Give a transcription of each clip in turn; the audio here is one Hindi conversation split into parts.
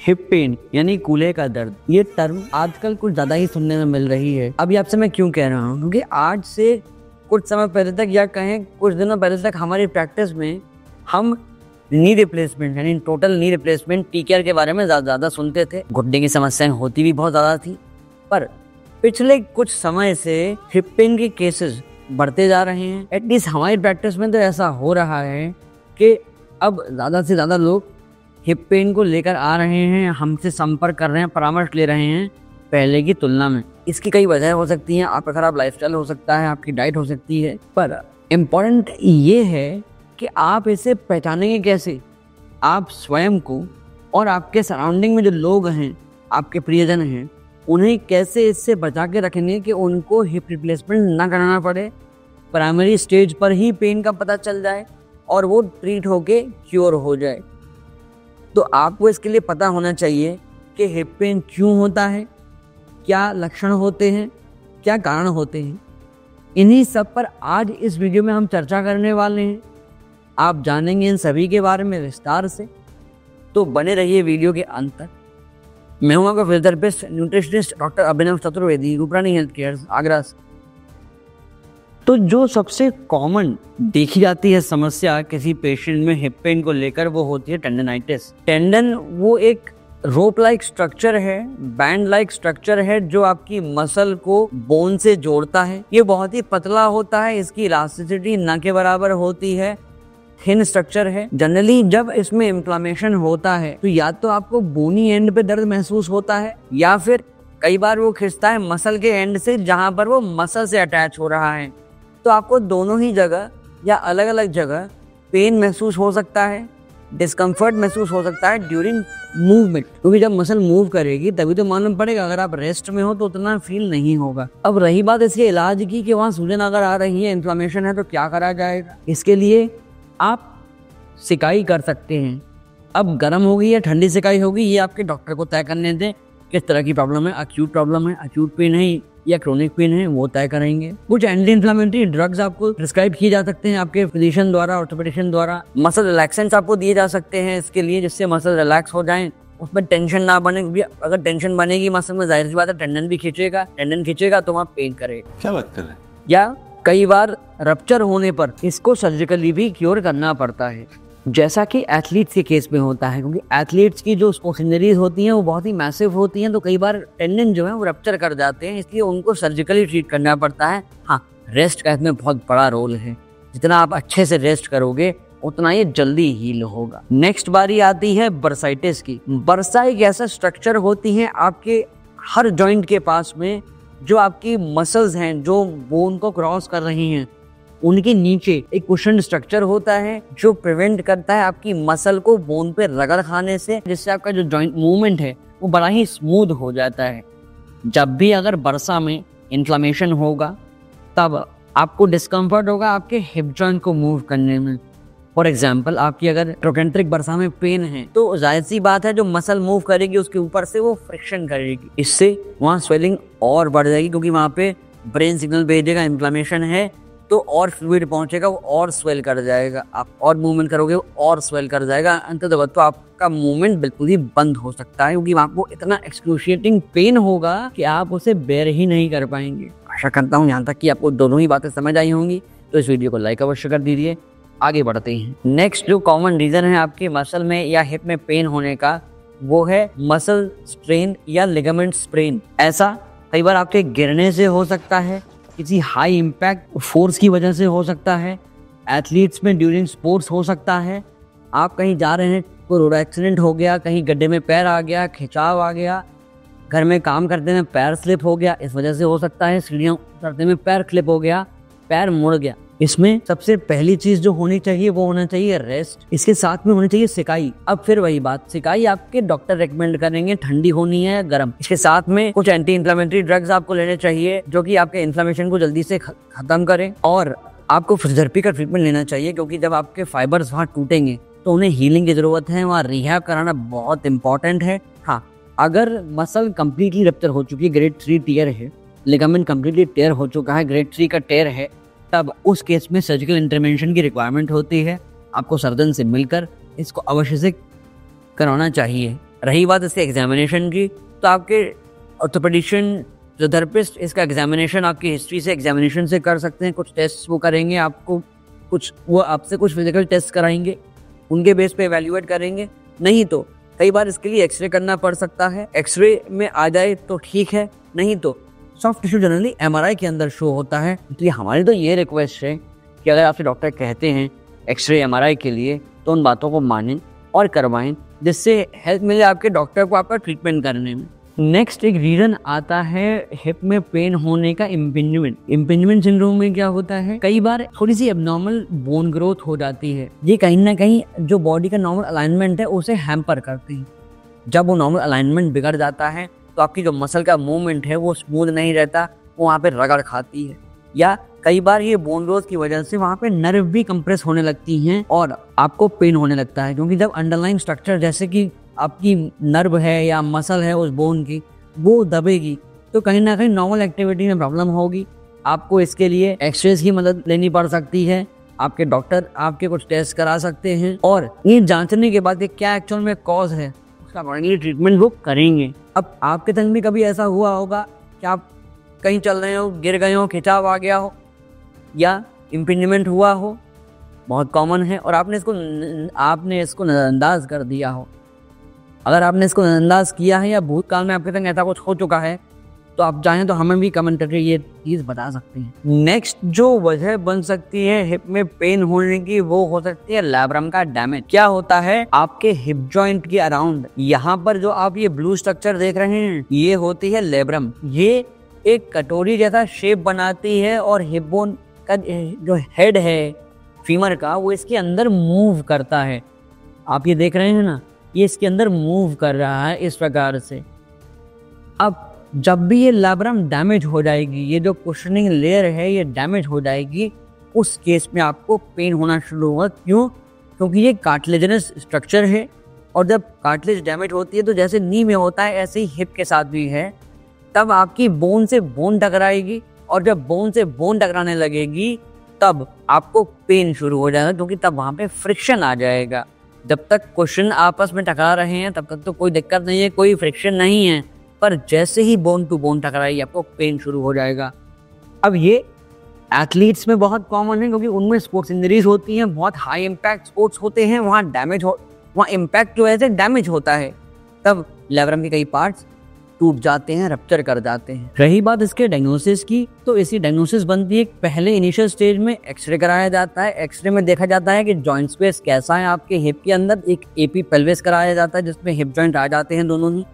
हिप पेन यानी कूल्हे का दर्द, ये टर्म आजकल कुछ ज़्यादा ही सुनने में मिल रही है। अभी आपसे मैं क्यों कह रहा हूँ, क्योंकि आज से कुछ समय पहले तक या कहें कुछ दिनों पहले तक हमारी प्रैक्टिस में हम नी रिप्लेसमेंट यानी टोटल नी रिप्लेसमेंट TKR के बारे में ज़्यादा सुनते थे। घुटने की समस्याएं होती भी बहुत ज़्यादा थी, पर पिछले कुछ समय से हिप पेन के केसेस बढ़ते जा रहे हैं। एटलीस्ट हमारी प्रैक्टिस में तो ऐसा हो रहा है कि अब ज़्यादा से ज़्यादा लोग हिप पेन को लेकर आ रहे हैं, हमसे संपर्क कर रहे हैं, परामर्श ले रहे हैं पहले की तुलना में। इसकी कई वजह हो सकती हैं, आपका खराब लाइफस्टाइल हो सकता है, आपकी डाइट हो सकती है, पर इम्पॉर्टेंट ये है कि आप इसे पहचानेंगे कैसे। आप स्वयं को और आपके सराउंडिंग में जो लोग हैं, आपके प्रियजन हैं, उन्हें कैसे इससे बचा के रखेंगे कि उनको हिप रिप्लेसमेंट ना कराना पड़े, प्राइमरी स्टेज पर ही पेन का पता चल जाए और वो ट्रीट होके क्योर हो जाए। तो आपको इसके लिए पता होना चाहिए कि हिप पेन क्यों होता है, क्या लक्षण होते हैं, क्या कारण होते हैं। इन्हीं सब पर आज इस वीडियो में हम चर्चा करने वाले हैं। आप जानेंगे इन सभी के बारे में विस्तार से, तो बने रहिए वीडियो के अंत तक। मैं हूं आपका फिजियोथेरेपिस्ट न्यूट्रिशनिस्ट डॉक्टर अभिनव चतुर्वेदी, रूपरानी हेल्थ केयर, आगरा से। तो जो सबसे कॉमन देखी जाती है समस्या किसी पेशेंट में हिप पेन को लेकर, वो होती है टेंडनाइटिस। टेंडन वो एक रोप लाइक स्ट्रक्चर है, बैंड लाइक स्ट्रक्चर है जो आपकी मसल को बोन से जोड़ता है। ये बहुत ही पतला होता है, इसकी इलास्टिसिटी न के बराबर होती है, थिन स्ट्रक्चर है। जनरली जब इसमें इन्फ्लेमेशन होता है तो या तो आपको बोनी एंड पे दर्द महसूस होता है, या फिर कई बार वो खिंचता है मसल के एंड से जहां पर वो मसल से अटैच हो रहा है। तो आपको दोनों ही जगह या अलग अलग जगह पेन महसूस हो सकता है, डिस्कम्फर्ट महसूस हो सकता है ड्यूरिंग मूवमेंट, क्योंकि जब मसल मूव करेगी तभी तो मालूम पड़ेगा। अगर आप रेस्ट में हो तो उतना फील नहीं होगा। अब रही बात इसके इलाज की कि वहाँ सूजन अगर आ रही है, इन्फ्लेमेशन है, तो क्या करा जाएगा। इसके लिए आप सिकाई कर सकते हैं। अब गर्म होगी या ठंडी सिकाई होगी ये आपके डॉक्टर को तय करने दें। किस तरह की प्रॉब्लम है, अक्यूट प्रॉब्लम है, अक्यूट पेन है या क्रोनिक पेन है, वो तय करेंगे। कुछ एंटी इन्फ्लेमेटरी ड्रग्स आपको प्रिस्क्राइब किए जा सकते हैं आपके फिजिशियन द्वारा, ऑर्थोपेडिशियन द्वारा। मसल रिलैक्सेंट्स आपको दिए जा सकते हैं इसके लिए, जिससे मसल रिलैक्स हो जाएं, उसमें टेंशन ना बने। अगर टेंशन बनेगी मसल में, जाहिर सी बात है टेंडन भी खींचेगा, टेंडन खींचेगा तो वहाँ पेन करेगा। क्या बात कर रहे हैं। या कई बार रप्चर होने पर इसको सर्जिकली भी क्योर करना पड़ता है, जैसा कि एथलीट्स के केस में होता है, क्योंकि एथलीट्स की जो स्पोर्ट्स होती हैं वो बहुत ही मैसिव होती हैं, तो कई बार टेंडन जो है वो रप्चर कर जाते हैं, इसलिए उनको सर्जिकली ट्रीट करना पड़ता है। हाँ, रेस्ट का इसमें बहुत बड़ा रोल है। जितना आप अच्छे से रेस्ट करोगे उतना ये जल्दी हील होगा। नेक्स्ट बारी आती है बर्साइटिस की। बर्सा एक ऐसा स्ट्रक्चर होती है आपके हर जॉइंट के पास में, जो आपकी मसल्स हैं जो बोन को क्रॉस कर रही हैं, उनके नीचे एक कुशन स्ट्रक्चर होता है जो प्रिवेंट करता है आपकी मसल को बोन पे रगड़ खाने से, जिससे आपका जो जॉइंट मूवमेंट है वो बड़ा ही स्मूथ हो जाता है। जब भी अगर बरसा में इन्फ्लेमेशन होगा तब आपको डिस्कम्फर्ट होगा आपके हिप जॉइंट को मूव करने में। फॉर एग्जाम्पल, आपकी अगर ट्रोकेंट्रिक बरसा में पेन है तो जाहिर सी बात है जो मसल मूव करेगी उसके ऊपर से वो फ्रिक्शन करेगी, इससे वहाँ स्वेलिंग और बढ़ जाएगी, क्योंकि वहाँ पे ब्रेन सिग्नल भेजेगा इन्फ्लेमेशन है तो और फ्लूइड पहुंचेगा, वो और स्वेल कर जाएगा। आप और मूवमेंट करोगे वो और स्वेल कर जाएगा, अंततः तो आपका मूवमेंट बिल्कुल ही बंद हो सकता है, क्योंकि आपको इतना एक्सक्रूशिएटिंग पेन होगा कि आप उसे बेर ही नहीं कर पाएंगे। आशा करता हूँ यहाँ तक कि आपको दोनों ही बातें समझ आई होंगी। तो इस वीडियो को लाइक अवश्य कर दीजिए। आगे बढ़ते हैं। नेक्स्ट जो कॉमन रीजन है आपके मसल में या हिप में पेन होने का, वो है मसल स्ट्रेन या लिगामेंट स्प्रेन। ऐसा कई बार आपके गिरने से हो सकता है, किसी हाई इम्पैक्ट फोर्स की वजह से हो सकता है, एथलीट्स में ड्यूरिंग स्पोर्ट्स हो सकता है। आप कहीं जा रहे हैं, कोई रोड एक्सीडेंट हो गया, कहीं गड्ढे में पैर आ गया, खिंचाव आ गया, घर में काम करते में पैर स्लिप हो गया, इस वजह से हो सकता है। सीढ़ियाँ उतरते में पैर स्लिप हो गया, पैर मुड़ गया। इसमें सबसे पहली चीज जो होनी चाहिए वो होना चाहिए रेस्ट। इसके साथ में होनी चाहिए सिकाई। अब फिर वही बात, सिकाई आपके डॉक्टर रेकमेंड करेंगे, ठंडी होनी है गर्म। इसके साथ में कुछ एंटी इन्फ्लेमेटरी ड्रग्स आपको लेने चाहिए जो कि आपके इन्फ्लेमेशन को जल्दी से खत्म करें, और आपको फिजियोथेरेपी का ट्रीटमेंट लेना चाहिए, क्योंकि जब आपके फाइबर्स वहाँ टूटेंगे तो उन्हें हीलिंग की जरूरत है, वहाँ रिहैब कराना बहुत इंपॉर्टेंट है। हाँ, अगर मसल कंप्लीटली रप्चर हो चुकी है, ग्रेड 3 टियर है, लिगामेंट कंप्लीटली टेयर हो चुका है, ग्रेड 3 का टेयर है, तब उस केस में सर्जिकल इंटरवेंशन की रिक्वायरमेंट होती है। आपको सर्जन से मिलकर इसको अवश्य से कराना चाहिए, रही बात इसके एग्जामिनेशन की, तो आपके ऑर्थोपेडिशियन फिजियोथेरेपिस्ट इसका एग्जामिनेशन आपकी हिस्ट्री से, एग्जामिनेशन से कर सकते हैं। कुछ टेस्ट वो करेंगे, आपको वो आपसे कुछ फिजिकल टेस्ट कराएंगे, उनके बेस पे एवेल्युएट करेंगे। नहीं तो कई बार इसके लिए एक्सरे करना पड़ सकता है। एक्सरे में आ जाए तो ठीक है, नहीं तो सॉफ्ट टिश्यू जनरली एमआरआई के अंदर शो होता है। इसलिए हमारी तो ये रिक्वेस्ट है कि अगर आपसे डॉक्टर कहते हैं एक्सरे एमआरआई के लिए, तो उन बातों को मानें और करवाएं, जिससे हेल्प मिले आपके डॉक्टर को आपका ट्रीटमेंट करने में। नेक्स्ट एक रीजन आता है हिप में पेन होने का, इम्पिंजमेंट। इम्पिंजमेंट सिंड्रोम में क्या होता है, कई बार थोड़ी सी एबनॉर्मल बोन ग्रोथ हो जाती है। ये कहीं ना कहीं जो बॉडी का नॉर्मल अलाइनमेंट है उसे हैम्पर करती है। जब वो नॉर्मल अलाइनमेंट बिगड़ जाता है तो आपकी जो मसल का मूवमेंट है वो स्मूथ नहीं रहता, वो वहाँ पे रगड़ खाती है। या कई बार ये बोन ग्रोथ की वजह से वहाँ पे नर्व भी कंप्रेस होने लगती हैं और आपको पेन होने लगता है, क्योंकि जब अंडरलाइन स्ट्रक्चर जैसे कि आपकी नर्व है या मसल है उस बोन की, वो दबेगी तो कहीं ना कहीं नॉर्मल एक्टिविटी में प्रॉब्लम होगी। आपको इसके लिए एक्सरेज की मदद लेनी पड़ सकती है। आपके डॉक्टर आपके कुछ टेस्ट करा सकते हैं और ये जांचने के बाद कि क्या एक्चुअल में कॉज है, उसका अकॉर्डिंगली ट्रीटमेंट वो करेंगे। अब आपके संग भी कभी ऐसा हुआ होगा कि आप कहीं चल रहे हो, गिर गए हो, खिंचाव आ गया हो या इम्पिंजमेंट हुआ हो, बहुत कॉमन है, और आपने इसको नज़रअंदाज कर दिया हो। अगर आपने इसको नज़रअंदाज किया है या भूतकाल में आपके संग ऐसा कुछ हो चुका है, तो आप चाहें तो हमें भी कमेंट करके ये चीज़ बता सकते हैं। नेक्स्ट जो वजह बन सकती है हिप में पेन होने की, वो हो सकती है लैब्रम का डैमेज। क्या होता है, आपके हिप जॉइंट के अराउंड, यहाँ पर जो आप ये ब्लू स्ट्रक्चर देख रहे हैं, ये होती है लैब्रम। ये एक कटोरी जैसा शेप बनाती है और हिप बोन का जो हेड है फीमर का, वो इसके अंदर मूव करता है। आप ये देख रहे हैं ना, ये इसके अंदर मूव कर रहा है इस प्रकार से। अब जब भी ये लैब्रम डैमेज हो जाएगी, ये जो कुशनिंग लेयर है ये डैमेज हो जाएगी, उस केस में आपको पेन होना शुरू होगा। क्यों? क्योंकि ये कार्टिलेजिनस स्ट्रक्चर है और जब कार्टिलेज डैमेज होती है तो जैसे नी में होता है ऐसे ही हिप के साथ भी है। तब आपकी बोन से बोन टकराएगी और जब बोन से बोन टकराने लगेगी तब आपको पेन शुरू हो जाएगा, क्योंकि तब वहाँ पे फ्रिक्शन आ जाएगा। जब तक कुशन आपस में टकरा रहे हैं तब तक तो कोई दिक्कत नहीं है, कोई फ्रिक्शन नहीं है, पर जैसे ही बोन टू बोन टकराएगी आपको पेन शुरू हो जाएगा। अब ये एथलीट्स में बहुत कॉमन है, क्योंकि उनमें स्पोर्ट्स इंजरीज होती हैं, बहुत हाई इम्पैक्ट स्पोर्ट्स होते हैं, वहाँ इम्पैक्ट की वजह से डैमेज होता है, तब लैब्रम के कई पार्ट्स टूट जाते हैं, रप्चर कर जाते हैं। रही बात इसके डायग्नोसिस की, तो इसकी डायग्नोसिस बनती है पहले इनिशियल स्टेज में एक्सरे कराया जाता है। एक्सरे में देखा जाता है कि जॉइंट स्पेस कैसा है आपके हिप के अंदर। एक एपी पेल्विस कराया जाता है जिसमें हिप जॉइंट आ जाते हैं दोनों ही,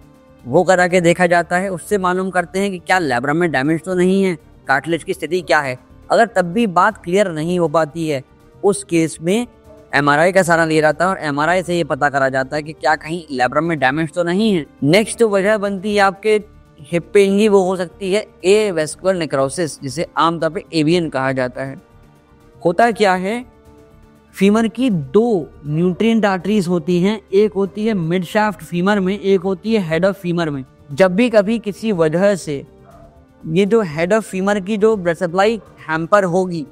वो करा के देखा जाता है। उससे मालूम करते हैं कि क्या लैब्रम में डैमेज तो नहीं है, कार्टिलेज की स्थिति क्या है। अगर तब भी बात क्लियर नहीं हो पाती है, उस केस में एमआरआई का सहारा लिया जाता है और एमआरआई से ये पता करा जाता है कि क्या कहीं लैब्रम में डैमेज तो नहीं है। नेक्स्ट जो वजह बनती है आपके हिप पेन की, वो हो सकती है ए वेस्कुलर नेक्रोसिस, जिसे आमतौर पे एवीएन कहा जाता है। होता क्या है, फीमर की दो न्यूट्रिएंट आर्टरीज होती हैं, एक होती है मिड शाफ्ट फीमर में, एक होती है हेड ऑफ फीमर में। जब भी कभी किसी वजह से ये जो हेड ऑफ फीमर की जो ब्लड सप्लाई हैम्पर होगी,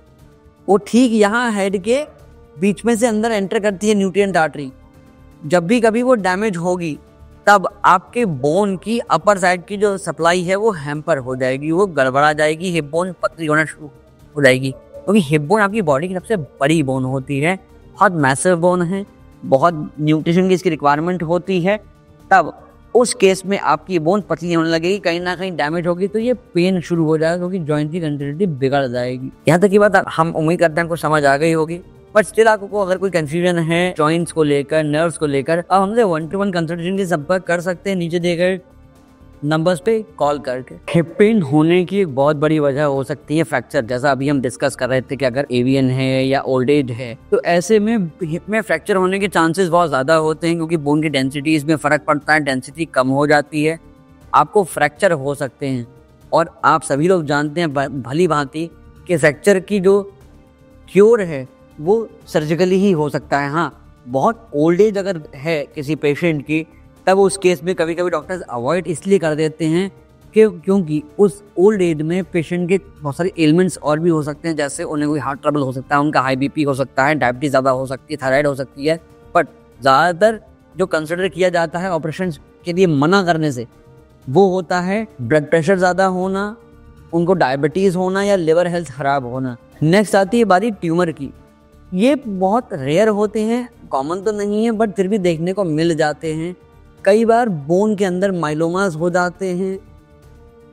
वो ठीक यहाँ हेड के बीच में से अंदर एंटर करती है न्यूट्रिएंट आर्टरी। जब भी कभी वो डैमेज होगी तब आपके बोन की अपर साइड की जो सप्लाई है वो हैम्पर हो जाएगी, वो गड़बड़ा जाएगी, हिप बोन पतली होना शुरू हो जाएगी। क्योंकि हिप बोन आपकी बॉडी की सबसे बड़ी बोन होती है, बहुत मैसिव बोन है, बहुत न्यूट्रिशन की इसकी रिक्वायरमेंट होती है। तब उस केस में आपकी बोन पतली होने लगेगी, कहीं ना कहीं डैमेज होगी तो ये पेन शुरू हो जाएगा, क्योंकि जॉइंट की कंटिन्यूटी बिगड़ जाएगी। यहाँ तक की बात हम उम्मीद करते हैं कुछ समझ आ गई होगी, बट स्टिल आपको अगर कोई कंफ्यूजन है जॉइंट्स को लेकर, नर्व्स को लेकर, आप हमसे 1-to-1 कंसल्टेशन की संपर्क कर सकते हैं नीचे दिए गए नंबर्स पे कॉल करके। हिप पेन होने की एक बहुत बड़ी वजह हो सकती है फ्रैक्चर, जैसा अभी हम डिस्कस कर रहे थे कि अगर एवीएन है या ओल्ड एज है, तो ऐसे में हिप में फ्रैक्चर होने के चांसेस बहुत ज़्यादा होते हैं, क्योंकि बोन की डेंसिटी इसमें फ़र्क पड़ता है, डेंसिटी कम हो जाती है, आपको फ्रैक्चर हो सकते हैं। और आप सभी लोग जानते हैं भली भांति कि फ्रैक्चर की जो क्योर है वो सर्जिकली ही हो सकता है। हाँ, बहुत ओल्ड एज अगर है किसी पेशेंट की, तब उस केस में कभी कभी डॉक्टर्स अवॉइड इसलिए कर देते हैं कि क्योंकि उस ओल्ड एज में पेशेंट के बहुत सारे एलिमेंट्स और भी हो सकते हैं, जैसे उन्हें कोई हार्ट ट्रबल हो सकता है, उनका हाई बीपी हो सकता है, डायबिटीज ज़्यादा हो सकती है, थायराइड हो सकती है। बट ज़्यादातर जो कंसिडर किया जाता है ऑपरेशन के लिए मना करने से, वो होता है ब्लड प्रेशर ज़्यादा होना, उनको डायबिटीज़ होना या लिवर हेल्थ ख़राब होना। नेक्स्ट आती है बारी ट्यूमर की। ये बहुत रेयर होते हैं, कॉमन तो नहीं है बट फिर भी देखने को मिल जाते हैं। कई बार बोन के अंदर माइलोमास हो जाते हैं,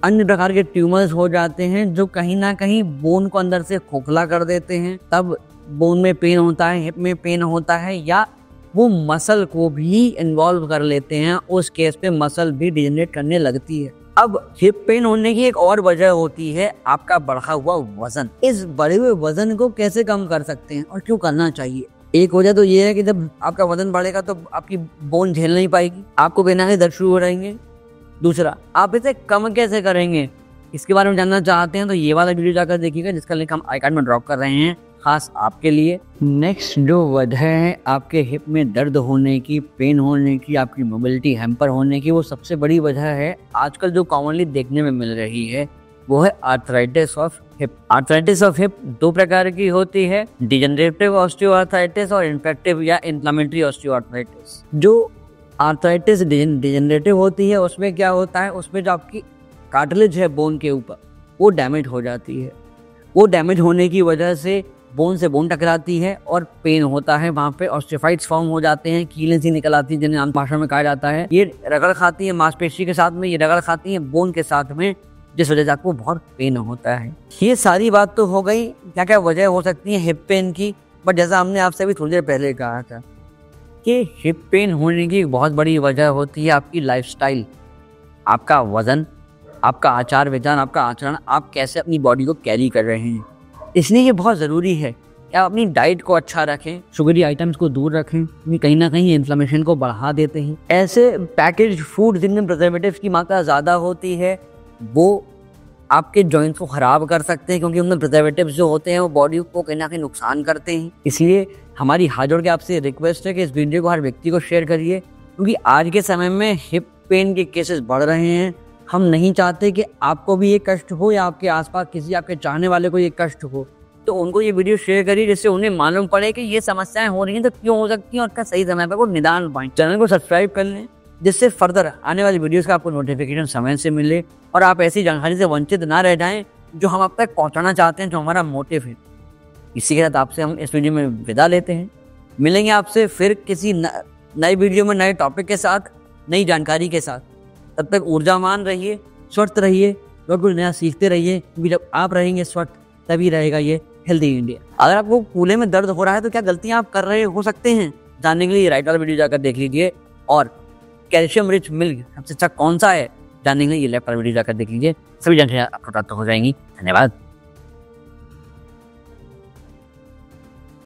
अन्य प्रकार के ट्यूमर्स हो जाते हैं जो कहीं ना कहीं बोन को अंदर से खोखला कर देते हैं। तब बोन में पेन होता है, हिप में पेन होता है, या वो मसल को भी इन्वॉल्व कर लेते हैं। उस केस पे मसल भी डिजेनरेट करने लगती है। अब हिप पेन होने की एक और वजह होती है आपका बढ़ा हुआ वजन। इस बढ़े हुए वजन को कैसे कम कर सकते हैं और क्यों करना चाहिए? एक वजह तो ये है कि जब आपका वजन बढ़ेगा तो आपकी बोन झेल नहीं पाएगी, आपको बिना के दर्द शुरू हो जाएंगे। दूसरा, आप इसे कम कैसे करेंगे, इसके बारे में जानना चाहते हैं तो ये वाला वीडियो जाकर देखिएगा, जिसका लिंक हम आई कार्ड में ड्रॉप कर रहे हैं खास आपके लिए। नेक्स्ट जो वजह है आपके हिप में दर्द होने की, पेन होने की, आपकी मोबिलिटी हैम्पर होने की, वो सबसे बड़ी वजह है आजकल जो कॉमनली देखने में मिल रही है, वो है arthritis of hip. Arthritis of hip दो प्रकार की होती है, डिजेनरेटिव ऑस्टियोआर्थराइटिस और इन्फेक्टिव या इन्फ्लेमेटरी ऑस्टियोआर्थराइटिस। जो आर्थराइटिस डिजेनरेटिव होती है उसमें क्या होता है, उसमें जो आपकी कार्टिलेज है बोन के ऊपर वो डैमेज हो जाती है। वो डैमेज होने की वजह से बोन से बोन टकराती है और पेन होता है, वहाँ पे ऑस्टियोफाइट्स फॉर्म हो जाते हैं, कीलें सी निकल आती हैं जिन्हें आम भाषा में कहा जाता है। ये रगड़ खाती है मांसपेशी के साथ में, ये रगड़ खाती है बोन के साथ में, जिस वजह से आपको बहुत पेन होता है। ये सारी बात तो हो गई क्या क्या वजह हो सकती है हिप पेन की, बट जैसा हमने आपसे भी थोड़ी देर पहले कहा था कि हिप पेन होने की बहुत बड़ी वजह होती है आपकी लाइफस्टाइल, आपका वजन, आपका आचार विचार, आपका आचरण, आप कैसे अपनी बॉडी को कैरी कर रहे हैं। इसलिए ये बहुत ज़रूरी है कि आप अपनी डाइट को अच्छा रखें, शुगरी आइटम्स को दूर रखें, क्योंकि कहीं ना कहीं इन्फ्लेमेशन को बढ़ा देते हैं। ऐसे पैकेज फूड जिनमें प्रिजर्वेटिव्स की मात्रा ज़्यादा होती है वो आपके जॉइंट्स को ख़राब कर सकते हैं, क्योंकि उनमें प्रिजर्वेटिव्स जो होते हैं वो बॉडी को कहीं ना कहीं नुकसान करते हैं। इसलिए हमारी हाथ जोड़ के आपसे रिक्वेस्ट है कि इस वीडियो को हर व्यक्ति को शेयर करिए, क्योंकि आज के समय में हिप पेन के केसेस बढ़ रहे हैं। हम नहीं चाहते कि आपको भी ये कष्ट हो या आपके आसपास किसी आपके चाहने वाले को ये कष्ट हो, तो उनको ये वीडियो शेयर करिए जिससे उन्हें मालूम पड़े कि ये समस्याएं हो रही हैं तो क्यों हो सकती हैं और उसका सही समय पर वो निदान पाएं। चैनल को सब्सक्राइब कर लें जिससे फर्दर आने वाली वीडियोस का आपको नोटिफिकेशन समय से मिले और आप ऐसी जानकारी से वंचित ना रह जाएं जो हम आप तक पहुँचाना चाहते हैं, जो हमारा मोटिव है। इसी के साथ आपसे हम इस वीडियो में विदा लेते हैं। मिलेंगे आपसे फिर किसी नए वीडियो में नए टॉपिक के साथ, नई जानकारी के साथ। तब तक ऊर्जावान रहिए, स्वस्थ रहिए, बहुत कुछ नया सीखते रहिए, क्योंकि जब आप रहेंगे स्वस्थ तभी रहेगा ये हेल्दी इंडिया। अगर आपको कूल्हे में दर्द हो रहा है तो क्या गलतियां आप कर रहे हो सकते हैं, जानने के लिए राइट वाला वीडियो जाकर देख लीजिए। और कैल्शियम रिच मिल्क सबसे अच्छा कौन सा है, जानने के लिए ये लेफ्ट वाला वीडियो जाकर देख लीजिए। सभी जानकारियां आपको प्राप्त हो जाएंगी। धन्यवाद।